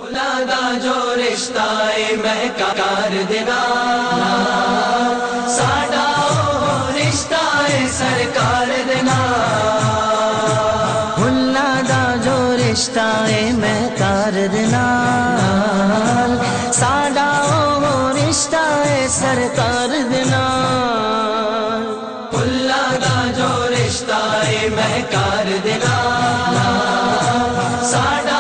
فلاں دا جو رشتہ ہے مہکار دے نال ساڈا او رشتہ ہے سرکار دے نال فلاں دا جو رشتہ ہے مہکار دے نال ساڈا او رشتہ ہے سرکار دے نال فلاں دا جو رشتہ ہے مہکار دے نال ساڈا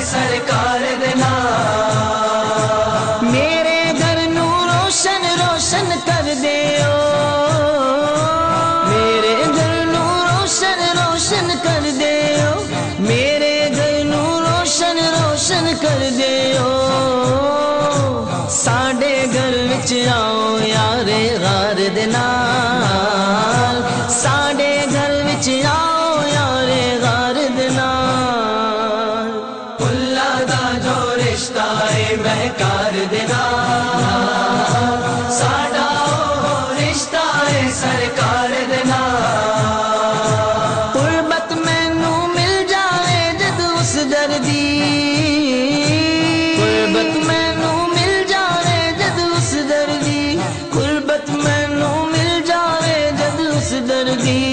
سرکار دے نال میرے گھر نو روشن روشن کر دیو میرے گھر نو روشن روشن کر دیو میرے گھر نو روشن روشن کر دیو ساڈے گھر وچ آؤ یارے غار دے نال ساڈے گھر وچ آؤ یارے غار دے نال مہکار دے نال ساڈا او رشتہ ہے سرکار دے نال قربت مینوں مل جائے جد اس دردی قربت مینوں مل جائے جد اس دردی قربت مینوں مل جائے جد اس دردی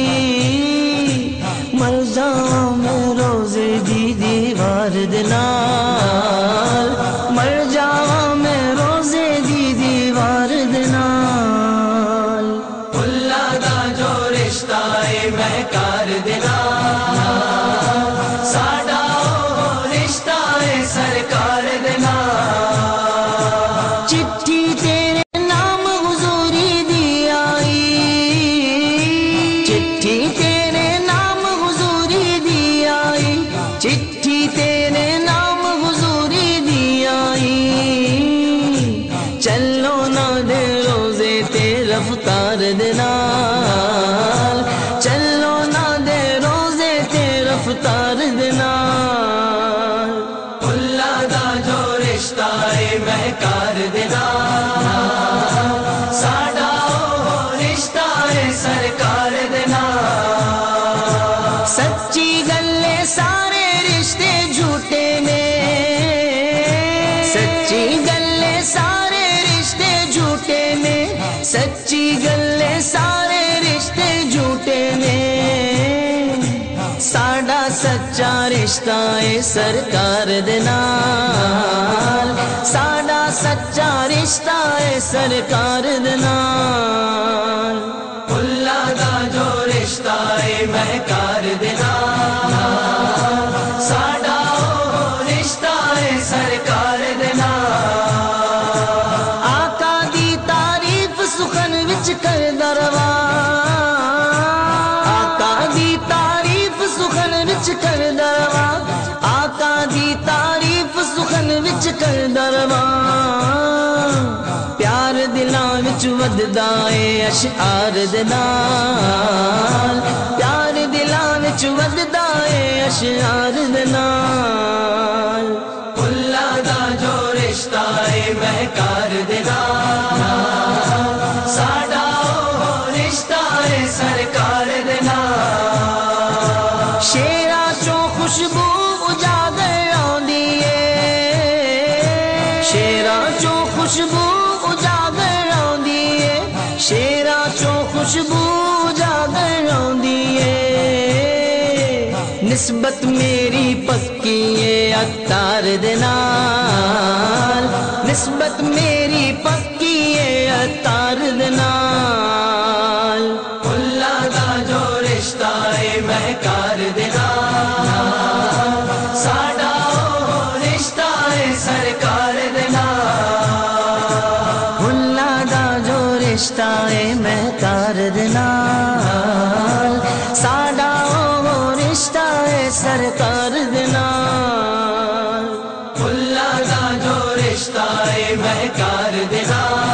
مر جاواں میں روزے دی دیوار دے نال مر جاواں میں روزے دی دیوار دے نال فلاں دا جو رشتہ ہے مہکار دے نال ساڈا او رشتہ ہے سرکار دے نال چٹھی تیرے نام حضوری دی آئی چٹھی تیرے نام حضوری دی آئی چٹھی تیرے نام حضوری دی آئی چلو نہ دے روزے تے رفتار دے نال چلو نہ دے روزے تے رفتار دے نال فلاں دا جو رشتہ ہے مہکار دے نال ساڈا او رشتہ ہے سرکار دے نال سچی گلے سارے رشتے جھوٹے نے سچی گلے سارے رشتے جھوٹے نے سچی گلے سارے رشتے جھوٹے نے ساڈا سچا رشتہ ہے سرکار دے نال ساڈا سچا رشتہ ہے سرکار دے نال فلاں دا جو رشتہ ہے مہکار دے نال ساڈا او رشتہ ہے سرکار دے نال آقا دی تعریف سخن وچ کر دروا آقا دی تعریف سخن وچ کر دروا آقا دی تعریف سخن وچ کر دروا پیار دلاں وچ وددا اے اشعار دے نال پیار دلاں وچ وددا اے اشعار دے نال فلاں دا جو رشتہ ہے مہکار دے نال ساڈا او رشتہ ہے سرکار دے نال شیراں چوں خوشبو اجاگر آندی اے شیراں چوں خوشبو اجاگر آندی اے شیراں چوں خوشبو اجاگر آندی اے نسبت میری پکی اے عطار دے نال نسبت میری پکی اے عطار دے نال فلاں دا جو رشتہ ہے مہکار دے نال ساڈا او رشتہ ہے سرکار دے نال فلاں دا جو رشتہ ہے مہکار دے نال ساڈا او رشتہ ہے سرکار دے نال فلاں دا جو رشتہ ہے مہکار دے نال